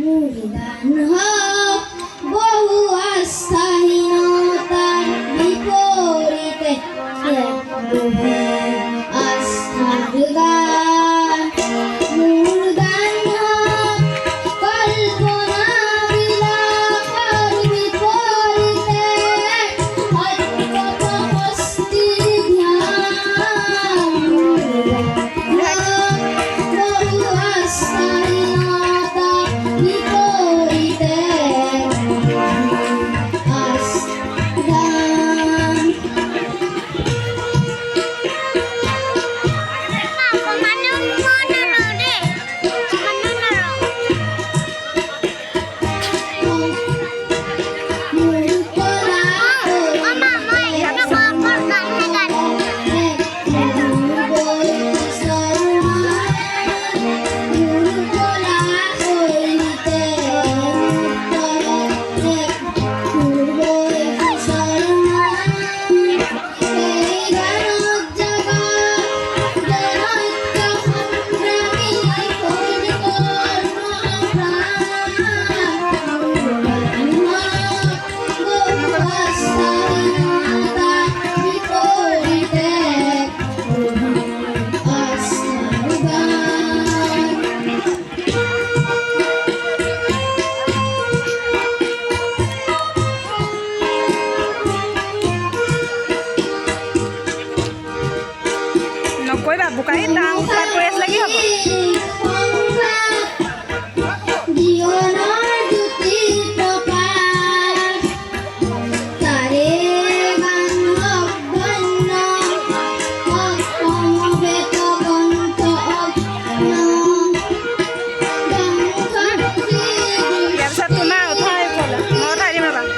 মুরিদান হোক বহু আস্থাহীনতার বিপরীতে রূহে আস্থার গান মুরগান হোক কল্পনা বিলাপের বিপরীতে অদ্ভুত মস্তির ধ্যান মুরগান হোক বহু আস্থাহীনতা বিপরীতে আস্থান নকৰিবা বোকাৰী তাৰ উৎপাত কৰি আছিলে কি হ'ব জীবনৰ জ্যোতি প্ৰকাশ তাৰে গান অভ্যন্ন সমবেত কণ্ঠ অজ্ঞ ইয়াৰ পিছত তোমাৰ উঠাই মই উঠাই দিম ৰ'বা হ'ল